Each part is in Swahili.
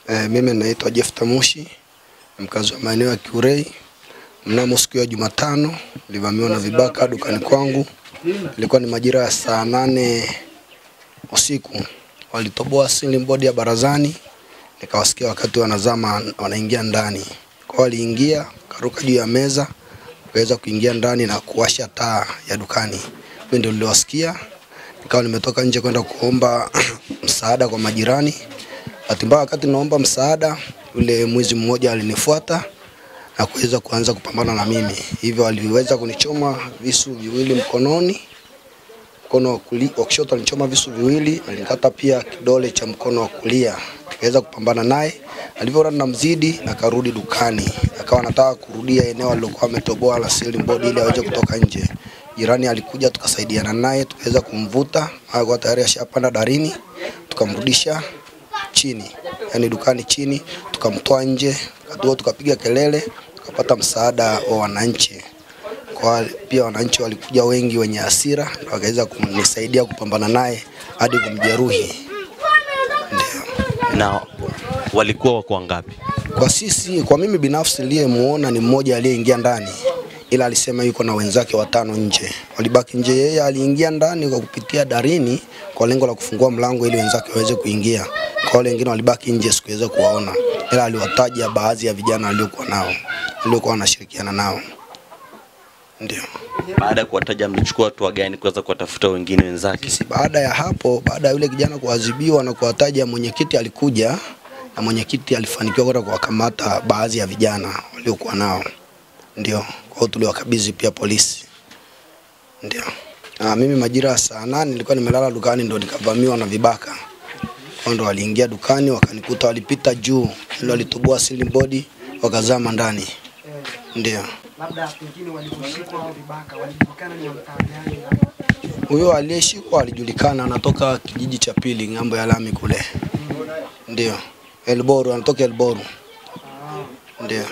Mimi naitwa Jefta Mushi, mkazi wa maeneo ya Kiurei. Mnamo siku ya Jumatano nilivamiwa na vibaka dukani kwangu. Ilikuwa ni majira ya saa 8 usiku. Walitoboa ceiling board ya barazani, nikawasikia wakati wanazama wanaingia ndani. Kwa waliingia, karuka juu ya meza, waweza kuingia ndani na kuwasha taa ya dukani. Mimi ndio niliwasikia. Nikawa nimetoka nje kwenda kuomba msaada kwa majirani. Hatimaye wakati naomba msaada, yule mwizi mmoja alinifuata na kuweza kuanza kupambana na mimi. Hivyo aliweza kunichoma visu viwili mkononi. Mkono wa kushoto alinichoma visu viwili, alinikata pia kidole cha mkono wa kulia. Tukaweza kupambana naye. Alivyoona namzidi, akarudi dukani. Akawa anataka kurudia eneo alilokuwa ametoboa la ceiling board ili aweze kutoka nje. Jirani alikuja, tukasaidiana naye, tukaweza kumvuta. Alikuwa tayari ashapanda darini, tukamrudisha chini, yani dukani chini, tukamtoa nje. Tukapiga kelele, tukapata msaada wa wananchi. Kwa pia wananchi walikuja wengi wenye hasira, wakaweza kunisaidia kupambana naye hadi kumjeruhi. Ndio. Na walikuwa wako wangapi? Kwa mimi binafsi niliyemuona ni mmoja aliyeingia ndani, ila alisema yuko na wenzake 5 nje. Walibaki nje, yeye aliingia ndani kwa kupitia darini kwa lengo la kufungua mlango ili wenzake waweze kuingia. Kwa wale wengine walibaki nje, sikuweza kuwaona, ila aliwataja baadhi ya vijana waliokuwa wanashirikiana nao. Ndio. Baada ya kuwataja, mlichukua watu gani kuweza kuwatafuta wengine wenzake? Baada ya hapo, baada ya yule kijana kuadhibiwa na kuwataja, mwenyekiti alikuja na mwenyekiti alifanikiwa kwenda kuwakamata baadhi ya vijana waliokuwa nao. Ndio. Kwa hiyo tuliwakabidhi pia polisi. Ndio. Mimi majira ya saa 8 nilikuwa nimelala dukani, ndo nikavamiwa na vibaka. Ndo waliingia dukani, wakanikuta, walipita juu, ndio walitoboa ceiling board, wakazama ndani. Ndio. Labda pengine walikushikwa au vibaka, walijulikana ni mtaa gani? Huyo aliyeshikwa alijulikana, anatoka kijiji cha pili ngambo ya lami kule. Ndio. Elboru, anatoka Elboru. Ndio.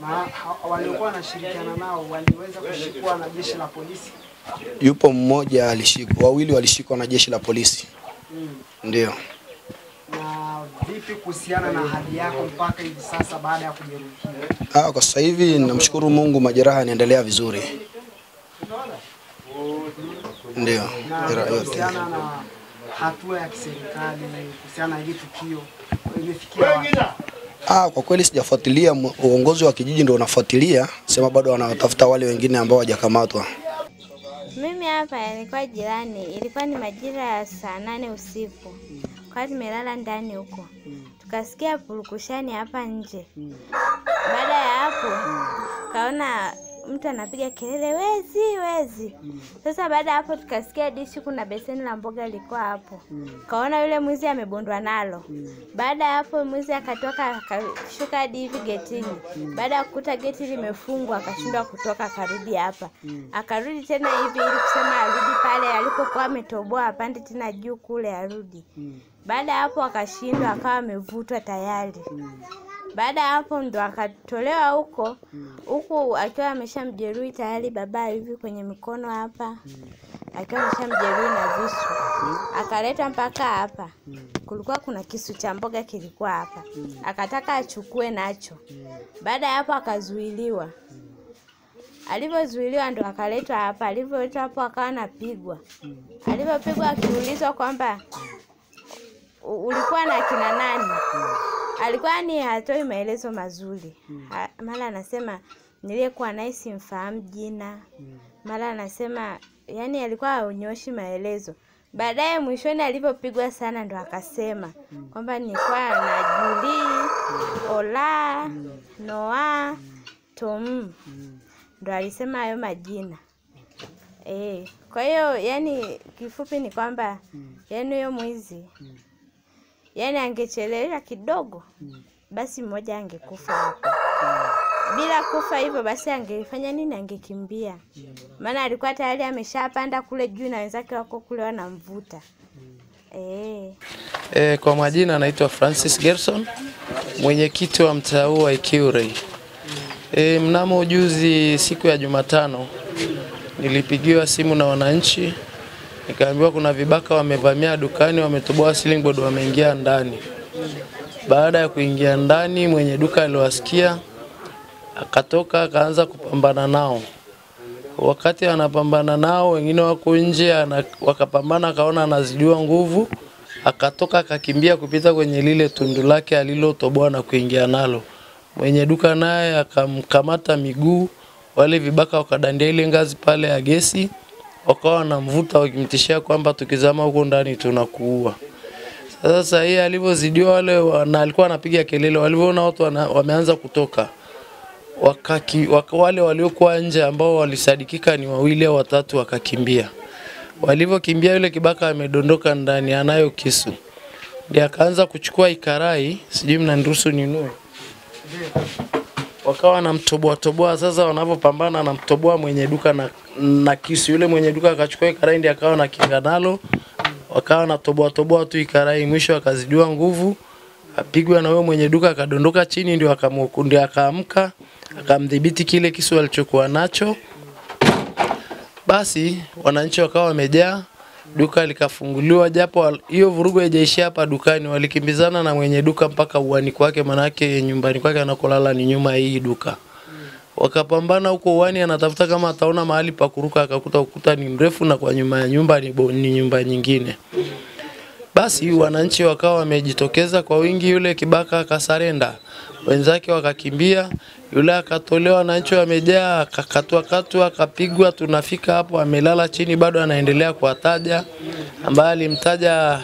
Na waliokuwa wanashirikiana nao waliweza kushikwa na jeshi la polisi? Yupo mmoja alishikwa, wawili walishikwa na jeshi la polisi. Ndio. Na vipi kuhusiana na hali yako mpaka hivi sasa baada ya kujeruhiwa? Kwa sasa hivi namshukuru Mungu, majeraha yanaendelea vizuri. Ndio. Kuhusiana na hatua ya kiserikali kuhusiana na hili tukio, imefikia wapi? Kwa kweli sijafuatilia, uongozi wa kijiji ndio unafuatilia, sema bado wanatafuta wale wengine ambao hawajakamatwa. Mimi hapa nilikuwa jirani, ilikuwa ni majira ya saa 8 usiku. Kwa tumelala ndani huko, tukasikia purukushani hapa nje. Baada ya hapo kaona mtu anapiga kelele, wezi wezi. Sasa baada ya hapo tukasikia dishi, kuna beseni la mboga liko hapo. Kaona yule mwizi amebondwa nalo. Baada ya hapo mwizi akatoka, akashuka hadi hivi getini. Baada ya kukuta geti limefungwa, akashindwa kutoka, akarudi hapa. Akarudi tena hivi ili kusema arudi pale alipokuwa ametoboa, apande tena juu kule arudi. Baada ya hapo akashindwa, akawa amevutwa tayari. Baada ya hapo ndo akatolewa huko akiwa ameshamjeruhi tayari baba hivi kwenye mikono hapa. Akiwa ameshamjeruhi na visu. Akaleta mpaka hapa. Kulikuwa kuna kisu cha mboga kilikuwa hapa. Akataka achukue nacho. Baada ya hapo akazuiliwa. Alivyozuiliwa ndo akaletwa hapa. Alivyoletwa hapo akawa anapigwa. Alivyopigwa akiulizwa kwamba ulikuwa na kina nani? Alikuwa ni hatoi maelezo mazuri. Mara anasema niliyekuwa naye simfahamu jina. Mara anasema yani alikuwa haonyoshi maelezo. Baadaye mwishoni alipopigwa sana ndo akasema kwamba nilikuwa na Julie, Ola, Noah, Tom. Ndo alisema hayo majina. Kwa hiyo yani kifupi ni kwamba yani huyo mwizi yani angechelewesha kidogo basi mmoja angekufa hapo. Bila kufa hivyo basi angefanya nini? Angekimbia. Maana alikuwa tayari ameshapanda kule juu na wenzake wako kule wanamvuta. Kwa majina naitwa Francis Gerson, mwenyekiti wa mtaa wa Kiurei. Mnamo juzi siku ya Jumatano nilipigiwa simu na wananchi, nikaambiwa kuna vibaka wamevamia dukani, wametoboa ceiling board, wameingia ndani. Baada ya kuingia ndani, mwenye duka aliwasikia, akatoka akaanza kupambana nao. Wakati anapambana nao, wengine wako nje, wakapambana, akaona anazidiwa nguvu, akatoka akakimbia kupita kwenye lile tundu lake alilotoboa na kuingia nalo. Mwenye duka naye akamkamata miguu, wale vibaka wakadandia ile ngazi pale ya gesi, wakawa wanamvuta wakimtishia kwamba tukizama huko ndani tunakuua. Sasa yeye alivyozidiwa wale, na alikuwa anapiga kelele, walivyoona watu wameanza kutoka, wale waliokuwa nje ambao walisadikika ni 2 au 3 wakakimbia. Walivyokimbia yule kibaka amedondoka ndani, anayo kisu. Ndiye akaanza kuchukua ikarai, sijui mnaniruhusu ninue. Wakawa wanamtoboa. Sasa wanapopambana anamtoboa mwenye duka na kisu. Yule mwenye duka akachukua ikarai, ndiye akawa na kinga nalo. Wakawa wanatoboa tu ikarai, mwisho akazidiwa nguvu, apigwa na wewe mwenye duka akadondoka chini, ndio akaamka, akamdhibiti kile kisu alichokuwa nacho. Basi wananchi wakawa wamejaa, duka likafunguliwa, japo hiyo vurugu haijaishia hapa dukani, walikimbizana na mwenye duka mpaka uani kwake, manake nyumbani kwake anakolala ni nyuma hii duka. Wakapambana huko uani, anatafuta kama ataona mahali pa kuruka, akakuta ukuta ni mrefu na kwa nyuma ya nyumba ni nyumba nyingine. Basi wananchi wakawa wamejitokeza kwa wingi, yule kibaka akasarenda. Wenzake wakakimbia, yule akatolewa, wananchi wamejaa, akakatwa, akapigwa. Tunafika hapo amelala chini, bado anaendelea kuwataja, ambaye alimtaja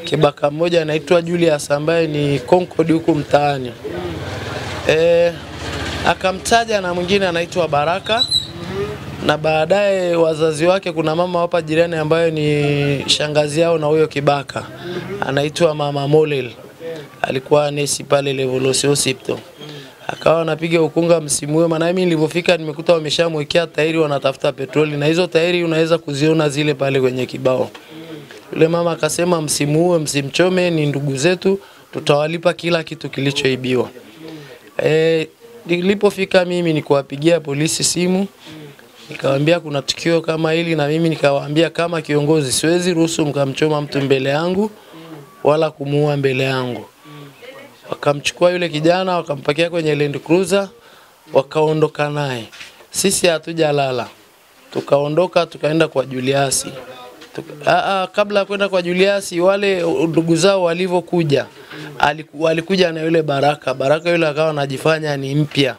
kibaka mmoja anaitwa Julius ambaye ni Concord huko mtaani. Akamtaja na mwingine anaitwa Baraka, na baadaye wazazi wake kuna mama hapa jirani ambaye ni shangazi yao na huyo kibaka anaitwa Mama Molel, alikuwa nesi pale Levolosio Hospital. Akawa anapiga ukunga msimu huo, maana mimi nilipofika nimekuta wameshamwekea tairi wanatafuta petroli, na hizo tairi unaweza kuziona zile pale kwenye kibao. Yule mama akasema msimu huo msimchome, ni ndugu zetu, tutawalipa kila kitu kilichoibiwa. Nilipofika mimi nikawapigia polisi simu, nikawaambia kuna tukio kama hili, na mimi nikawaambia kama kiongozi siwezi ruhusu mkamchoma mtu mbele yangu wala kumuua mbele yangu. Wakamchukua yule kijana, wakampakia kwenye Land Cruiser, wakaondoka naye. Sisi hatujalala, tukaondoka tukaenda kwa Julius. Kabla kwenda kwa Julius, wale ndugu zao walivyokuja, walikuja na yule Baraka yule akawa anajifanya ni mpya.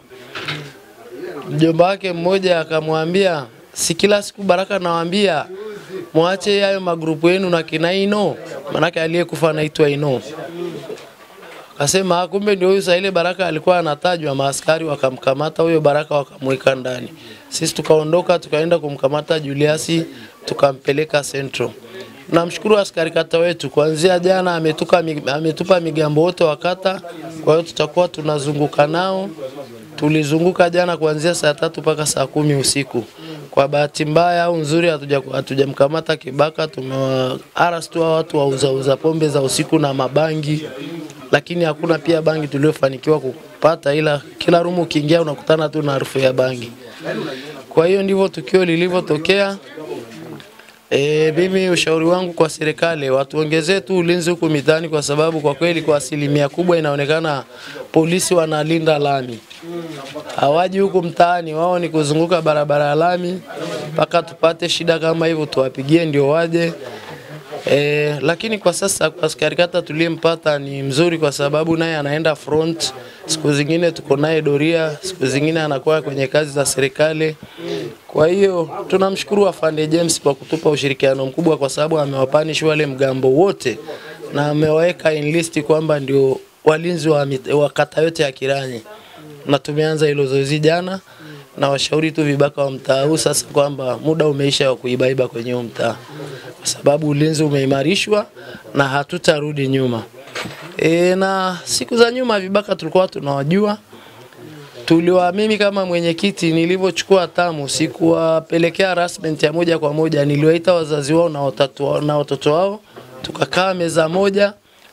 Mjomba wake mmoja akamwambia, si kila siku Baraka nawaambia muache hayo magrupu yenu na kina Ino, manake aliyekufa anaitwa Ino. Akasema kumbe ndio huyo. Sasa ile Baraka alikuwa anatajwa, maaskari wakamkamata huyo Baraka wakamweka ndani. Sisi tukaondoka tukaenda kumkamata Julius, tukampeleka Central. Namshukuru askari kata wetu, kuanzia jana ametupa migambo wote wakata, kwa hiyo tutakuwa tunazunguka nao. Tulizunguka jana kuanzia saa 3 mpaka saa 10 usiku. Kwa bahati mbaya au nzuri hatujamkamata kibaka, tumewaarest watu wauza pombe za usiku na mabangi, lakini hakuna pia bangi tuliofanikiwa kupata, ila kila rumu ukiingia unakutana tu na harufu ya bangi. Kwa hiyo ndivyo tukio lilivyotokea. Mimi ushauri wangu kwa serikali, watuongezee tu ulinzi huko mitaani, kwa sababu kwa kweli kwa asilimia kubwa inaonekana polisi wanalinda lami. Hawaji huko mtaani, wao ni kuzunguka barabara ya lami mpaka tupate shida kama hivyo tuwapigie ndio waje. Lakini kwa sasa kwa askari kata tuliyempata ni mzuri, kwa sababu naye anaenda front. Siku zingine tuko naye doria, siku zingine anakuwa kwenye kazi za serikali. Kwa hiyo tunamshukuru Afande James kwa kutupa ushirikiano mkubwa, kwa sababu amewapanish wale mgambo wote na amewaweka in list kwamba ndio walinzi wa kata yote ya Kiranyi. Na tumeanza hilo zoezi jana, na washauri tu vibaka wa mtaa huu sasa kwamba muda umeisha wa kuibaiba kwenye mtaa, kwa sababu ulinzi umeimarishwa na hatutarudi nyuma. Na siku za nyuma vibaka tulikuwa tunawajua. Mimi kama mwenyekiti nilivyochukua tamu, sikuwapelekea harassment ya moja kwa moja, niliwaita wazazi wao na watoto wao, tukakaa meza moja,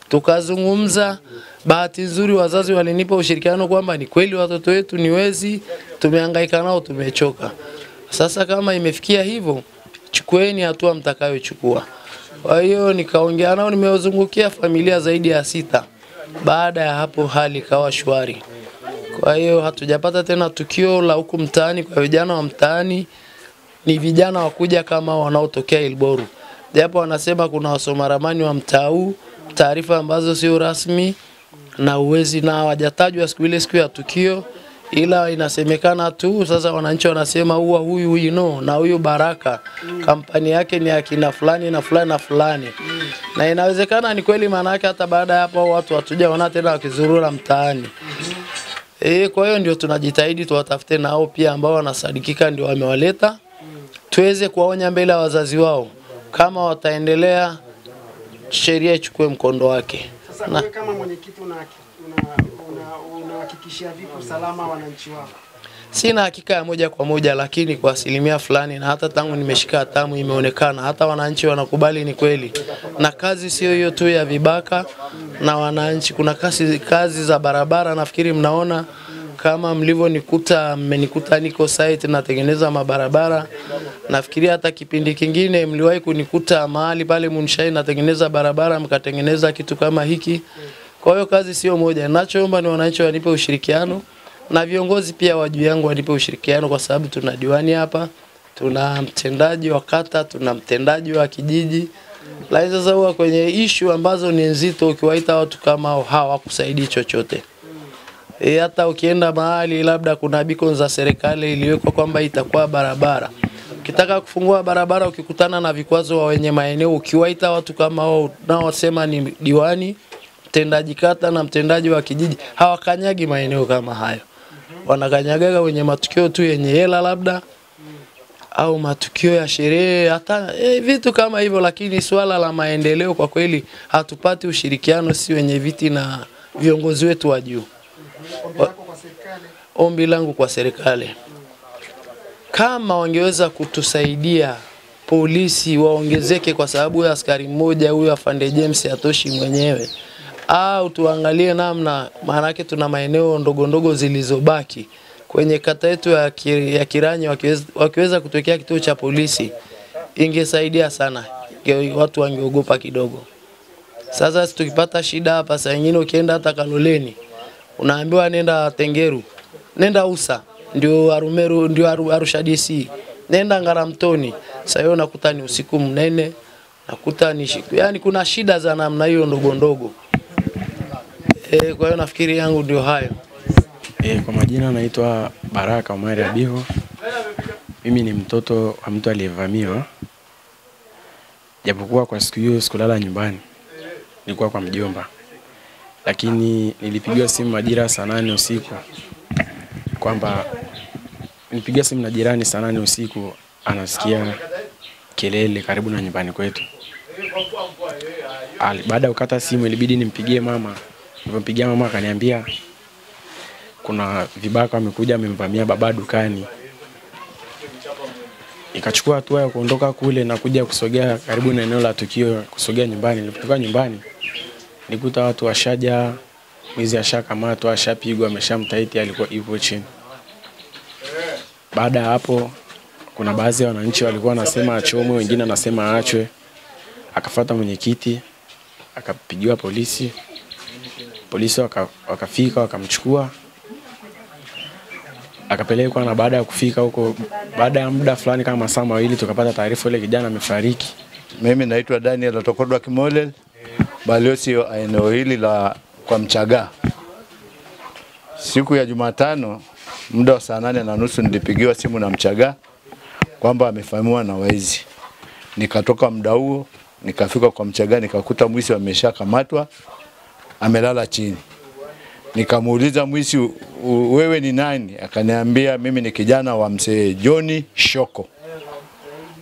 tukazungumza. Bahati nzuri wazazi walinipa ushirikiano kwamba ni kweli watoto wetu ni wezi, tumehangaika nao, tumechoka. Sasa kama imefikia hivyo, chukueni hatua mtakayochukua. Kwa hiyo nikaongea nao, nimewazungukia familia zaidi ya 6. Baada ya hapo hali ikawa shwari. Kwa hiyo hatujapata tena tukio la huku mtaani kwa vijana wa mtaani. Ni vijana wakuja kama wanaotokea Ilboru. Japo wanasema kuna wasoma ramani wa mtaa huu, taarifa ambazo sio rasmi na uwezi na hawajatajwa siku ile siku ya tukio, ila inasemekana tu sasa wananchi wanasema huyu no na huyu Baraka kampani yake ni akina fulani na fulani na fulani. Na inawezekana ni kweli, maana yake hata baada ya hapo watu hatujaona tena wakizurura mtaani. Kwa hiyo ndio tunajitahidi tuwatafute nao pia ambao wanasadikika ndio wamewaleta, tuweze kuwaonya mbele ya wazazi wao. Kama wataendelea, sheria ichukue mkondo wake. Sasa wewe kama mwenyekiti unahakikishia vipi usalama wananchi wako? Sina hakika ya moja kwa moja, lakini kwa asilimia fulani, na hata tangu nimeshika hatamu imeonekana hata wananchi wanakubali ni kweli. Na kazi sio hiyo tu ya vibaka na wananchi, kuna kazi za barabara. Nafikiri mnaona kama mlivyonikuta, mmenikuta niko site natengeneza mabarabara. Nafikiri hata kipindi kingine mliwahi kunikuta mahali pale Munshai natengeneza barabara, mkatengeneza kitu kama hiki. Kwa hiyo kazi sio moja. Ninachoomba ni wananchi wanipe ushirikiano na viongozi pia wa juu yangu wanipe ushirikiano, kwa sababu tuna diwani hapa, tuna mtendaji wa kata, tuna mtendaji wa kijiji. Lakini sasa huwa kwenye issue ambazo ni nzito, ukiwaita watu kama hao hawakusaidii chochote. Hata ukienda mahali labda kuna beacon za serikali iliwekwa kwamba itakuwa barabara. Ukitaka kufungua barabara ukikutana na vikwazo wa wenye maeneo, ukiwaita watu kama hao nao wasema ni diwani, mtendaji kata na mtendaji wa kijiji, hawakanyagi maeneo kama hayo. Wanakanyagaga wenye matukio tu yenye hela labda au matukio ya sherehe, hata vitu kama hivyo. Lakini swala la maendeleo kwa kweli hatupati ushirikiano, si wenye viti na viongozi wetu wa juu. Ombi langu kwa serikali, kama wangeweza kutusaidia, polisi waongezeke, kwa sababu ya askari mmoja huyu afande James atoshi mwenyewe. Au tuangalie namna, maana yake tuna maeneo ndogo ndogo zilizobaki kwenye kata yetu ya Kiranyi, wakiweza kutokea kituo cha polisi ingesaidia sana, watu wangeogopa kidogo. Sasa tukipata shida hapa, saa nyingine ukienda hata Kaloleni unaambiwa nenda Tengeru, nenda Usa, ndio Arumeru, ndio Arusha DC, nenda Ngaramtoni. Sasa hiyo nakuta ni usiku mnene, nakuta ni yani kuna shida za namna hiyo ndogo ndogo. Kwa hiyo nafikiri yangu ndio hayo. Kwa majina naitwa Baraka Omari Abiho. Mimi ni mtoto wa mtu aliyevamiwa. Japokuwa kwa siku hiyo sikulala nyumbani, nilikuwa kwa mjomba. Lakini nilipigiwa simu majira saa 8 usiku kwamba nilipigia simu na jirani saa 8 usiku, anasikia kelele karibu na nyumbani kwetu. Baada ya kukata simu ilibidi nimpigie mama. Nilipompigia mama akaniambia kuna vibaka wamekuja wamemvamia baba dukani. Ikachukua hatua ya kuondoka kule na kuja kusogea karibu na eneo la tukio, kusogea nyumbani. Nilipotoka nyumbani nikuta watu washaja, mwizi ashakamatwa, ashapigwa, ameshamtaiti, alikuwa yupo chini. Baada ya hapo kuna baadhi ya wananchi walikuwa wanasema achomwe, wengine wanasema aachwe. Akafuata mwenyekiti, akapigiwa polisi. Polisi wakafika wakamchukua, akapelekwa. Na baada ya kufika huko, baada ya muda fulani kama masaa 2 tukapata taarifa ile kijana amefariki. Mimi naitwa Daniel Otokodwa Kimolel, balozi wa eneo hili la kwa Mchaga. Siku ya Jumatano muda wa saa 8:30 nilipigiwa simu na Mchaga kwamba amefamiwa na waizi. Nikatoka muda huo nikafika kwa Mchaga, nikakuta mwizi ameshakamatwa, amelala chini. Nikamuuliza mwizi, wewe ni nani? Akaniambia mimi ni kijana wa mzee Johnny Shoko.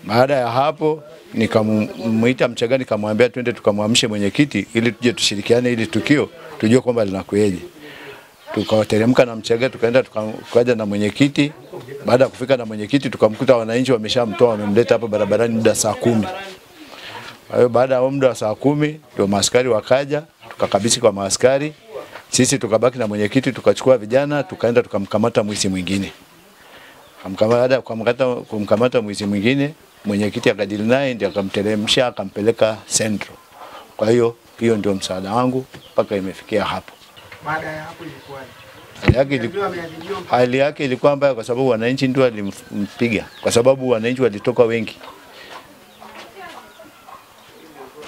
Baada ya hapo nikamuita Mchaga, nikamwambia twende tukamwamshe mwenyekiti ili tuje tushirikiane ili tukio tujue kwamba linakueje. Tukateremka na Mchaga, tukaenda tukaja na mwenyekiti. Baada ya kufika na mwenyekiti tukamkuta wananchi wameshamtoa, wamemleta hapa barabarani muda saa 10. Kwa hiyo baada ya muda wa saa 10 ndio maaskari wakaja, tukakabisi kwa maaskari. Sisi tukabaki na mwenyekiti, tukachukua vijana, tukaenda tukamkamata mwizi mwingine. Baada ya kumkamata mwizi mwingine, mwenyekiti akadili naye, ndio akamteremsha akampeleka Central. Kwa hiyo Hiyo ndio msaada wangu mpaka imefikia hapo. Baada ya hapo ilikuwaje? Hali yake ilikuwa mbaya kwa sababu wananchi ndio walimpiga, kwa sababu wananchi walitoka wengi.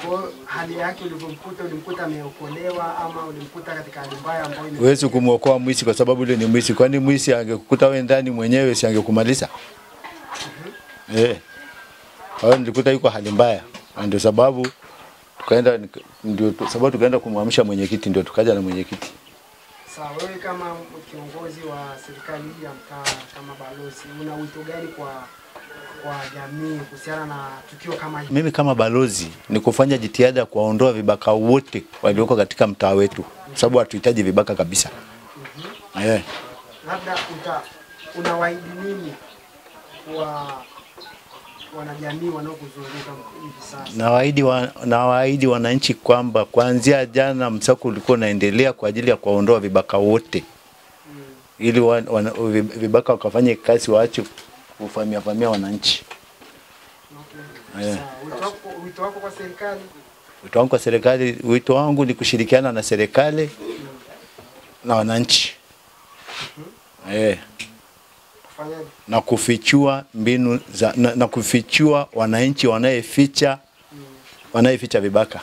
Kwa hali yake ulimkuta ameokolewa ama ulimkuta katika hali mbaya ambayo huwezi kumuokoa mwisi kwa sababu yule ni mwisi. Kwani mwisi angekukuta wewe ndani mwenyewe si angekumaliza? Kwa hiyo nilikuta yuko hali mbaya. Ndio sababu tukaenda kumwamsha mwenyekiti, ndio tukaja na mwenyekiti. Sawa, wewe kama kiongozi wa serikali ya mtaa, kama balozi, una wito gani kwa jamii kuhusiana na tukio kama hili? Mimi kama balozi ni kufanya jitihada kuwaondoa vibaka wote walioko katika mtaa wetu, sababu hatuhitaji vibaka kabisa. Labda unawaahidi nini kwa wanajamii wanaokuzunguka hivi sasa? Nawaahidi wananchi kwamba kuanzia jana msako ulikuwa unaendelea kwa ajili ya kuwaondoa vibaka wote. Ili vibaka wakafanye kazi, waache kufamia wananchi. Wito wako kwa serikali? Wito wangu ni kushirikiana na serikali na wananchi. Na kufichua mbinu na kufichua wananchi wanayeficha vibaka.